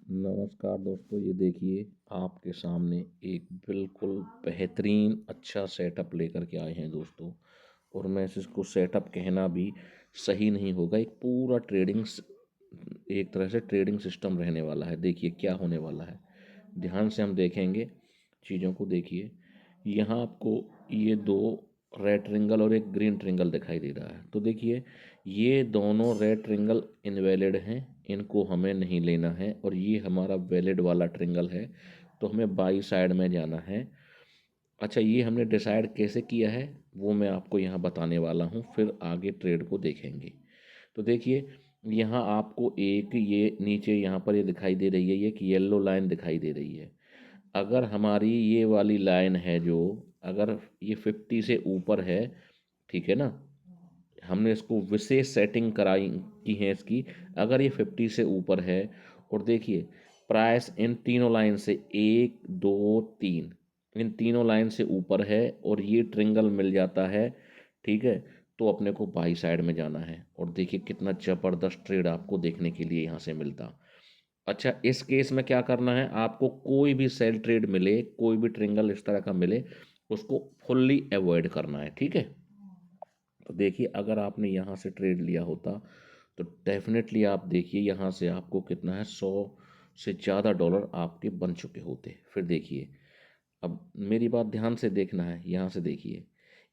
नमस्कार दोस्तों, ये देखिए आपके सामने एक बिल्कुल बेहतरीन अच्छा सेटअप लेकर के आए हैं दोस्तों। और मैं इसको सेटअप कहना भी सही नहीं होगा, एक पूरा एक तरह से ट्रेडिंग सिस्टम रहने वाला है। देखिए क्या होने वाला है, ध्यान से हम देखेंगे चीज़ों को। देखिए यहाँ आपको ये दो रेड ट्रिंगल और एक ग्रीन ट्रिंगल दिखाई दे रहा है। तो देखिए ये दोनों रेड ट्रिंगल इनवैलिड हैं, इनको हमें नहीं लेना है। और ये हमारा वैलिड वाला ट्रिंगल है, तो हमें बाई साइड में जाना है। अच्छा, ये हमने डिसाइड कैसे किया है वो मैं आपको यहाँ बताने वाला हूँ, फिर आगे ट्रेड को देखेंगे। तो देखिए यहाँ आपको एक ये नीचे यहाँ पर ये दिखाई दे रही है, ये एक येलो लाइन दिखाई दे रही है। अगर हमारी ये वाली लाइन है जो, अगर ये 50 से ऊपर है, ठीक है ना, हमने इसको विशेष सेटिंग कराई की है इसकी। अगर ये 50 से ऊपर है और देखिए प्राइस इन तीनों लाइन से 1 2 3, इन तीनों लाइन से ऊपर है और ये ट्रिंगल मिल जाता है, ठीक है, तो अपने को बाई साइड में जाना है। और देखिए कितना ज़बरदस्त ट्रेड आपको देखने के लिए यहाँ से मिलता। अच्छा, इस केस में क्या करना है, आपको कोई भी सेल ट्रेड मिले, कोई भी ट्रिंगल इस तरह का मिले, उसको फुल्ली अवॉइड करना है, ठीक है। तो देखिए अगर आपने यहाँ से ट्रेड लिया होता तो डेफिनेटली आप देखिए यहाँ से आपको कितना है, 100 से ज़्यादा डॉलर आपके बन चुके होते। फिर देखिए, अब मेरी बात ध्यान से देखना है, यहाँ से देखिए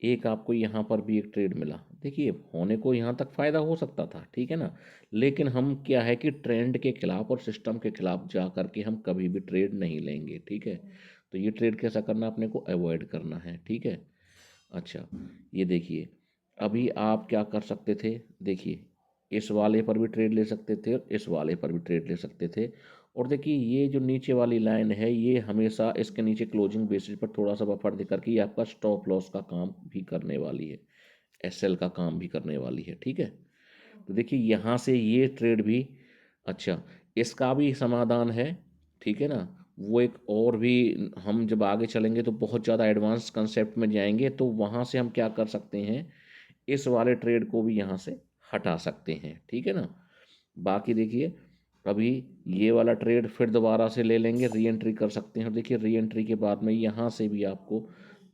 एक आपको यहाँ पर भी एक ट्रेड मिला। देखिए होने को यहाँ तक फ़ायदा हो सकता था, ठीक है ना, लेकिन हम क्या है कि ट्रेंड के खिलाफ और सिस्टम के खिलाफ जा करके हम कभी भी ट्रेड नहीं लेंगे, ठीक है। तो ये ट्रेड कैसा करना, अपने को अवॉइड करना है, ठीक है। अच्छा, ये देखिए अभी आप क्या कर सकते थे, देखिए इस वाले पर भी ट्रेड ले सकते थे और इस वाले पर भी ट्रेड ले सकते थे। और देखिए ये जो नीचे वाली लाइन है, ये हमेशा इसके नीचे क्लोजिंग बेसिस पर थोड़ा सा बफर दे करके ये आपका स्टॉप लॉस का काम भी करने वाली है, एसएल का काम भी करने वाली है, ठीक है। तो देखिए यहाँ से ये ट्रेड भी, अच्छा, इसका भी समाधान है, ठीक है ना। वो एक और भी, हम जब आगे चलेंगे तो बहुत ज़्यादा एडवांस कंसेप्ट में जाएंगे, तो वहाँ से हम क्या कर सकते हैं, इस वाले ट्रेड को भी यहाँ से हटा सकते हैं, ठीक है ना। बाकी देखिए अभी ये वाला ट्रेड फिर दोबारा से ले लेंगे, री एंट्री कर सकते हैं। और देखिए री एंट्री के बाद में यहाँ से भी आपको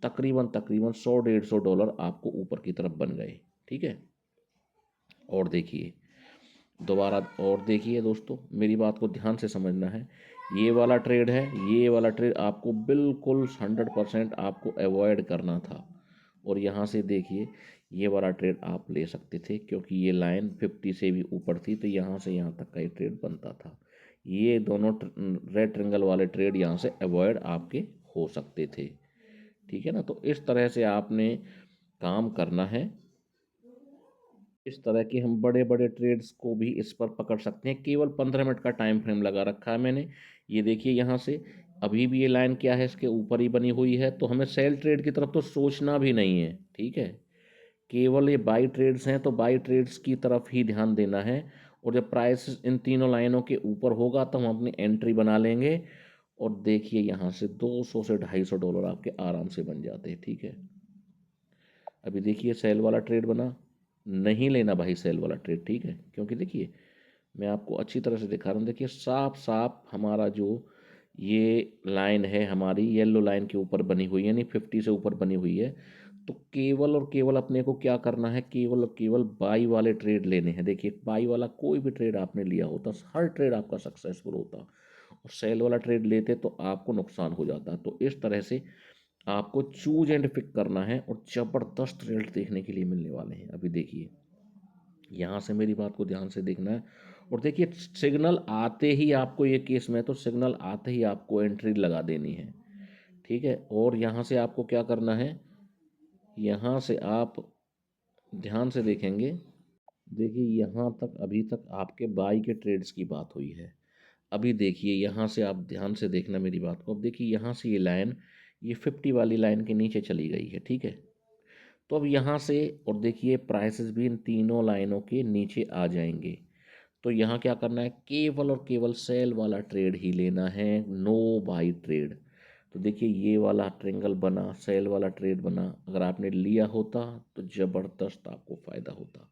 तकरीबन तकरीबन 100 150 डॉलर आपको ऊपर की तरफ बन गए, ठीक है। और देखिए दोबारा, और देखिए दोस्तों मेरी बात को ध्यान से समझना है, ये वाला ट्रेड है, ये वाला ट्रेड आपको बिल्कुल 100% आपको अवॉइड करना था। और यहाँ से देखिए ये वाला ट्रेड आप ले सकते थे, क्योंकि ये लाइन 50 से भी ऊपर थी, तो यहाँ से यहाँ तक का ये ट्रेड बनता था। ये दोनों रेड ट्रिंगल वाले ट्रेड यहाँ से अवॉइड आपके हो सकते थे, ठीक है ना। तो इस तरह से आपने काम करना है। इस तरह के हम बड़े बड़े ट्रेड्स को भी इस पर पकड़ सकते हैं। केवल 15 मिनट का टाइम फ्रेम लगा रखा है मैंने। ये देखिए यहाँ से अभी भी ये लाइन क्या है, इसके ऊपर ही बनी हुई है, तो हमें सेल ट्रेड की तरफ तो सोचना भी नहीं है, ठीक है। केवल ये बाई ट्रेड्स हैं, तो बाई ट्रेड्स की तरफ ही ध्यान देना है। और जब प्राइस इन तीनों लाइनों के ऊपर होगा तो हम अपनी एंट्री बना लेंगे। और देखिए यहाँ से 200 से 250 डॉलर आपके आराम से बन जाते हैं, ठीक है। अभी देखिए सेल वाला ट्रेड बना, नहीं लेना भाई सेल वाला ट्रेड, ठीक है। क्योंकि देखिए मैं आपको अच्छी तरह से दिखा रहा हूँ, देखिए साफ साफ हमारा जो ये लाइन है हमारी येलो लाइन के ऊपर बनी हुई है, यानी 50 से ऊपर बनी हुई है। तो केवल और केवल अपने को क्या करना है, केवल और केवल बाई वाले ट्रेड लेने हैं। देखिए बाई वाला कोई भी ट्रेड आपने लिया होता, हर ट्रेड आपका सक्सेसफुल होता, और सेल वाला ट्रेड लेते तो आपको नुकसान हो जाता। तो इस तरह से आपको चूज एंड पिक करना है और ज़बरदस्त रिजल्ट देखने के लिए मिलने वाले हैं। अभी देखिए यहाँ से मेरी बात को ध्यान से देखना है। और देखिए सिग्नल आते ही आपको, ये केस में तो सिग्नल आते ही आपको एंट्री लगा देनी है, ठीक है। और यहाँ से आपको क्या करना है, यहाँ से आप ध्यान से देखेंगे, देखिए यहाँ तक अभी तक आपके बाई के ट्रेड्स की बात हुई है। अभी देखिए यहाँ से आप ध्यान से देखना मेरी बात को। अब देखिए यहाँ से ये लाइन, ये 50 वाली लाइन के नीचे चली गई है, ठीक है। तो अब यहाँ से, और देखिए प्राइसेस भी इन तीनों लाइनों के नीचे आ जाएंगे। तो यहाँ क्या करना है, केवल और केवल सेल वाला ट्रेड ही लेना है, नो बाई ट्रेड। तो देखिए ये वाला ट्रेंगल बना, सेल वाला ट्रेड बना, अगर आपने लिया होता तो ज़बरदस्त आपको फ़ायदा होता,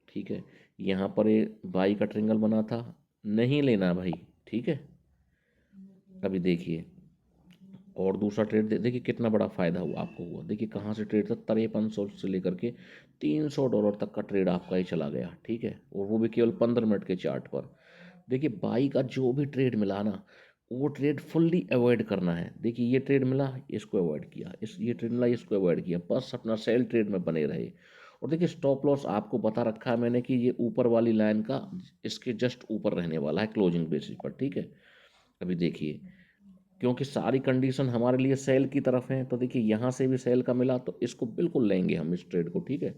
ठीक है। यहाँ पर ये बाई का ट्रेंगल बना था, नहीं लेना भाई, ठीक है। अभी देखिए और दूसरा ट्रेड देखिए कितना बड़ा फायदा हुआ आपको हुआ। देखिए कहाँ से ट्रेड था, 5300 से लेकर के $300 तक का ट्रेड आपका ही चला गया, ठीक है, और वो भी केवल 15 मिनट के चार्ट पर। देखिए बाई का जो भी ट्रेड मिला ना, वो ट्रेड फुल्ली अवॉइड करना है। देखिए ये ट्रेड मिला, इसको अवॉइड किया, ये ट्रेड मिला, इसको अवॉइड किया, बस अपना सेल ट्रेड में बने रहे। और देखिए स्टॉप लॉस आपको बता रखा है मैंने कि ये ऊपर वाली लाइन का इसके जस्ट ऊपर रहने वाला है क्लोजिंग बेसिस पर, ठीक है। अभी देखिए क्योंकि सारी कंडीशन हमारे लिए सेल की तरफ है, तो देखिए यहाँ से भी सेल का मिला तो इसको बिल्कुल लेंगे हम इस ट्रेड को, ठीक है।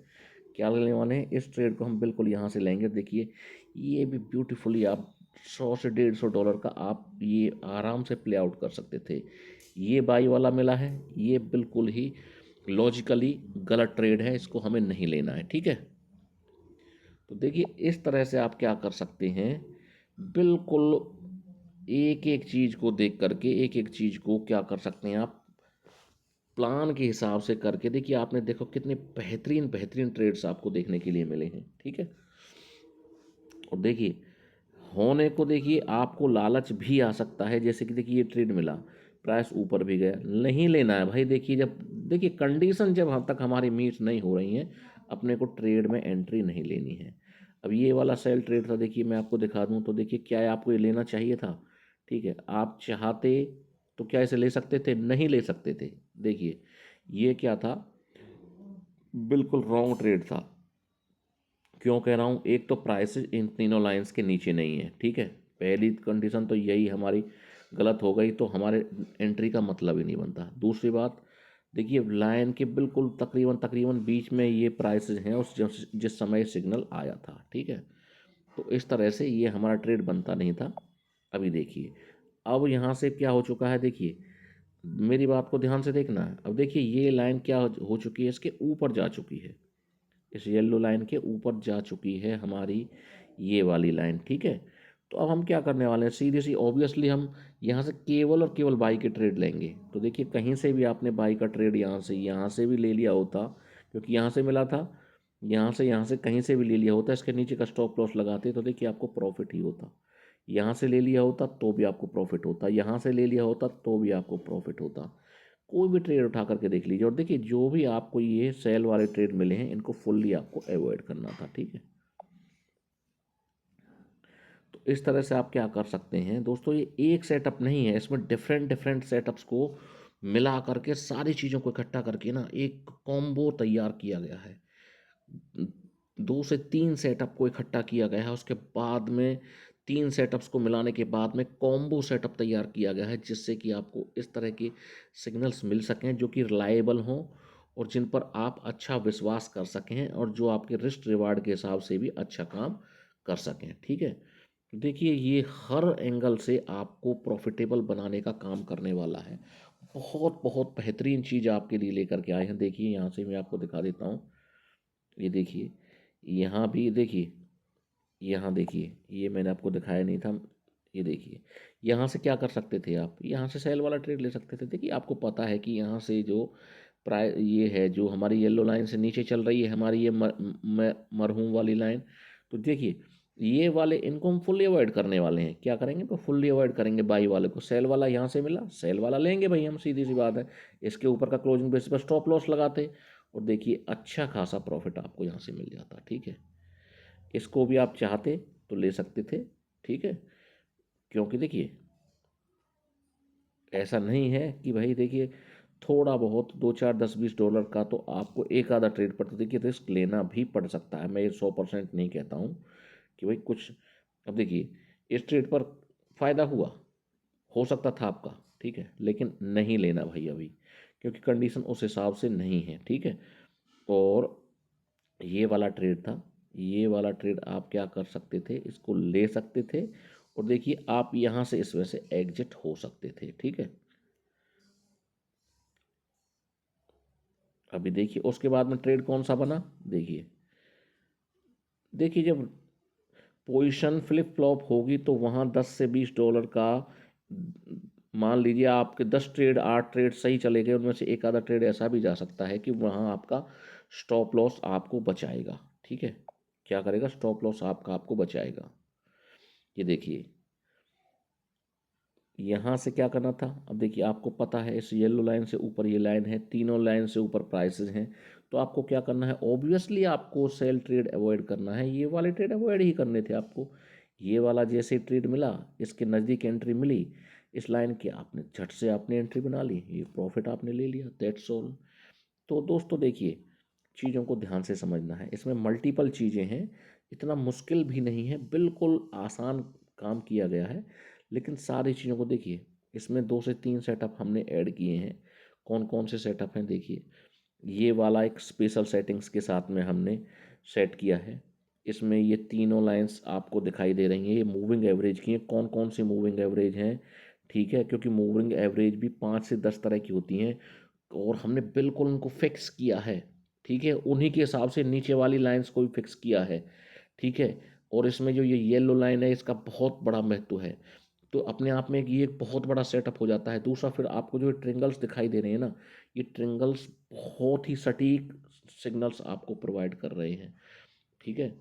क्या लेने वाले हैं, इस ट्रेड को हम बिल्कुल यहाँ से लेंगे। देखिए ये भी ब्यूटीफुली आप 100 से $150 का आप ये आराम से प्ले आउट कर सकते थे। ये बाई वाला मिला है, ये बिल्कुल ही लॉजिकली गलत ट्रेड है, इसको हमें नहीं लेना है, ठीक है। तो देखिए इस तरह से आप क्या कर सकते हैं, बिल्कुल एक एक चीज़ को देख करके एक एक चीज़ को क्या कर सकते हैं आप प्लान के हिसाब से करके। देखिए आपने देखो कितने बेहतरीन बेहतरीन ट्रेड्स आपको देखने के लिए मिले हैं, ठीक है। और देखिए होने को देखिए आपको लालच भी आ सकता है, जैसे कि देखिए ये ट्रेड मिला, प्राइस ऊपर भी गया, नहीं लेना है भाई। देखिए जब देखिए कंडीशन जब हम तक हमारी मीट नहीं हो रही हैं, अपने को ट्रेड में एंट्री नहीं लेनी है। अब ये वाला सेल ट्रेड था, देखिए मैं आपको दिखा दूं तो देखिए क्या है, आपको ये लेना चाहिए था, ठीक है। आप चाहते तो क्या इसे ले सकते थे, नहीं ले सकते थे। देखिए ये क्या था, बिल्कुल रॉन्ग ट्रेड था। क्यों कह रहा हूँ, एक तो प्राइसेस इन तीनों लाइंस के नीचे नहीं है, ठीक है। पहली कंडीशन तो यही हमारी गलत हो गई, तो हमारे एंट्री का मतलब ही नहीं बनता। दूसरी बात देखिए लाइन के बिल्कुल तकरीबन तकरीबन बीच में ये प्राइसेस हैं उस जिस समय सिग्नल आया था, ठीक है। तो इस तरह से ये हमारा ट्रेड बनता नहीं था। अभी देखिए अब यहाँ से क्या हो चुका है, देखिए मेरी बात को ध्यान से देखना है। अब देखिए ये लाइन क्या हो चुकी है, इसके ऊपर जा चुकी है, इस येलो लाइन के ऊपर जा चुकी है हमारी ये वाली लाइन, ठीक है। तो अब हम क्या करने वाले हैं, सीधी सी ऑब्वियसली हम यहाँ से केवल और केवल बाई के ट्रेड लेंगे। तो देखिए कहीं से भी आपने बाई का ट्रेड यहाँ से भी ले लिया होता, क्योंकि यहाँ से मिला था, यहाँ से कहीं से भी ले लिया होता, इसके नीचे का स्टॉप लॉस लगाते तो देखिए आपको प्रॉफिट ही होता। यहाँ से ले लिया होता तो भी आपको प्रॉफिट होता, यहाँ से ले लिया होता तो भी आपको प्रॉफिट होता। कोई भी ट्रेड उठा करके देख लीजिए, और देखिए जो भी आपको ये सेल वाले ट्रेड मिले हैं इनको फुल्ली आपको अवॉइड करना था, ठीक है। तो इस तरह से आप क्या कर सकते हैं दोस्तों, ये एक सेटअप नहीं है, इसमें डिफरेंट डिफरेंट सेटअप्स को मिला करके सारी चीज़ों को इकट्ठा करके ना एक कॉम्बो तैयार किया गया है। 2 से 3 सेटअप को इकट्ठा किया गया है, उसके बाद में 3 सेटअप्स को मिलाने के बाद में कॉम्बो सेटअप तैयार किया गया है, जिससे कि आपको इस तरह के सिग्नल्स मिल सकें जो कि रिलायबल हों और जिन पर आप अच्छा विश्वास कर सकें और जो आपके रिस्क रिवार्ड के हिसाब से भी अच्छा काम कर सकें, ठीक है। तो देखिए ये हर एंगल से आपको प्रॉफिटेबल बनाने का काम करने वाला है। बहुत बहुत बेहतरीन चीज़ आपके लिए लेकर के आए हैं। देखिए यहाँ से मैं आपको दिखा देता हूँ, ये देखिए यहाँ भी देखिए, यहाँ देखिए ये मैंने आपको दिखाया नहीं था, ये देखिए यहाँ से क्या कर सकते थे आप, यहाँ से सेल वाला ट्रेड ले सकते थे। देखिए आपको पता है कि यहाँ से जो प्राइ ये है जो हमारी येलो लाइन से नीचे चल रही है हमारी ये मरहूम वाली लाइन, तो देखिए ये वाले इनको हम फुल्ली अवॉइड करने वाले हैं। क्या करेंगे, तो फुल्ली अवॉइड करेंगे बाई वाले को। सेल वाला यहाँ से मिला, सेल वाला लेंगे भाई हम, सीधी सी बात है। इसके ऊपर का क्लोजिंग बेसिस पर स्टॉप लॉस लगाते और देखिए अच्छा खासा प्रॉफिट आपको यहाँ से मिल जाता, ठीक है। इसको भी आप चाहते तो ले सकते थे, ठीक है। क्योंकि देखिए ऐसा नहीं है कि भाई देखिए थोड़ा बहुत 2 4 10 20 डॉलर का तो आपको एक आधा ट्रेड पर तो देखिए रिस्क लेना भी पड़ सकता है। मैं ये 100% नहीं कहता हूँ कि भाई कुछ, अब देखिए इस ट्रेड पर फ़ायदा हुआ, हो सकता था आपका, ठीक है, लेकिन नहीं लेना भाई अभी, क्योंकि कंडीशन उस हिसाब से नहीं है, ठीक है। और ये वाला ट्रेड था, ये वाला ट्रेड आप क्या कर सकते थे, इसको ले सकते थे और देखिए आप यहाँ से इस वजह से एग्जिट हो सकते थे, ठीक है। अभी देखिए उसके बाद में ट्रेड कौन सा बना, देखिए देखिए जब पोजीशन फ्लिप फ्लॉप होगी तो वहाँ 10 से 20 डॉलर का, मान लीजिए आपके 10 ट्रेड 8 ट्रेड सही चले गए, उनमें से एक आधा ट्रेड ऐसा भी जा सकता है कि वहाँ आपका स्टॉप लॉस आपको बचाएगा, ठीक है। क्या करेगा, स्टॉप लॉस आपका आपको बचाएगा। ये देखिए यहाँ से क्या करना था, अब देखिए आपको पता है इस येलो लाइन से ऊपर ये लाइन है, तीनों लाइन से ऊपर प्राइसेस हैं, तो आपको क्या करना है, ऑब्वियसली आपको सेल ट्रेड अवॉइड करना है, ये वाले ट्रेड अवॉइड ही करने थे आपको। ये वाला जैसे ट्रेड मिला, इसके नज़दीक एंट्री मिली इस लाइन की, आपने झट से आपने एंट्री बना ली, ये प्रॉफिट आपने ले लिया, दैट्स ऑल। तो दोस्तों देखिए, चीज़ों को ध्यान से समझना है, इसमें मल्टीपल चीज़ें हैं, इतना मुश्किल भी नहीं है, बिल्कुल आसान काम किया गया है। लेकिन सारी चीज़ों को देखिए, इसमें 2 से 3 सेटअप हमने ऐड किए हैं। कौन कौन से सेटअप हैं देखिए, ये वाला एक स्पेशल सेटिंग्स के साथ में हमने सेट किया है। इसमें ये तीनों लाइंस आपको दिखाई दे रही हैं, ये मूविंग एवरेज की हैं। कौन कौन सी मूविंग एवरेज हैं, ठीक है, क्योंकि मूविंग एवरेज भी 5 से 10 तरह की होती हैं, और हमने बिल्कुल उनको फिक्स किया है, ठीक है, उन्हीं के हिसाब से नीचे वाली लाइंस को भी फिक्स किया है, ठीक है। और इसमें जो ये येलो लाइन है, इसका बहुत बड़ा महत्व है, तो अपने आप में ये एक बहुत बड़ा सेटअप हो जाता है। दूसरा, फिर आपको जो ट्रिंगल्स दिखाई दे रहे हैं ना, ये ट्रिंगल्स बहुत ही सटीक सिग्नल्स आपको प्रोवाइड कर रहे हैं, ठीक है।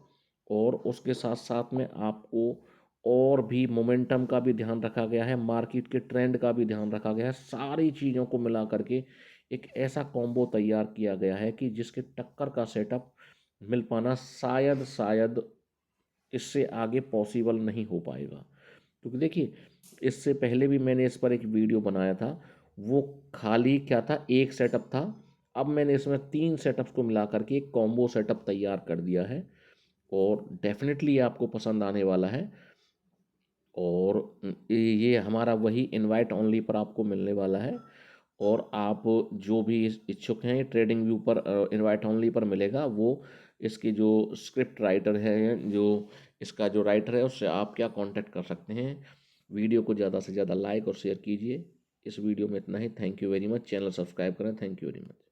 और उसके साथ साथ में आपको और भी मोमेंटम का भी ध्यान रखा गया है, मार्केट के ट्रेंड का भी ध्यान रखा गया है, सारी चीज़ों को मिला करके एक ऐसा कॉम्बो तैयार किया गया है कि जिसके टक्कर का सेटअप मिल पाना शायद शायद इससे आगे पॉसिबल नहीं हो पाएगा। क्योंकि देखिए, इससे पहले भी मैंने इस पर एक वीडियो बनाया था, वो खाली क्या था, एक सेटअप था। अब मैंने इसमें 3 सेटअप्स को मिला करके एक कॉम्बो सेटअप तैयार कर दिया है, और डेफिनेटली आपको पसंद आने वाला है। और ये हमारा वही इनवाइट ओनली पर आपको मिलने वाला है, और आप जो भी इच्छुक हैं, ट्रेडिंग व्यू पर इनवाइट ओनली पर मिलेगा। वो इसके जो स्क्रिप्ट राइटर है, जो इसका जो राइटर है, उससे आप क्या कांटेक्ट कर सकते हैं। वीडियो को ज़्यादा से ज़्यादा लाइक और शेयर कीजिए। इस वीडियो में इतना ही। Thank you very much. Channel subscribe करें। Thank you very much.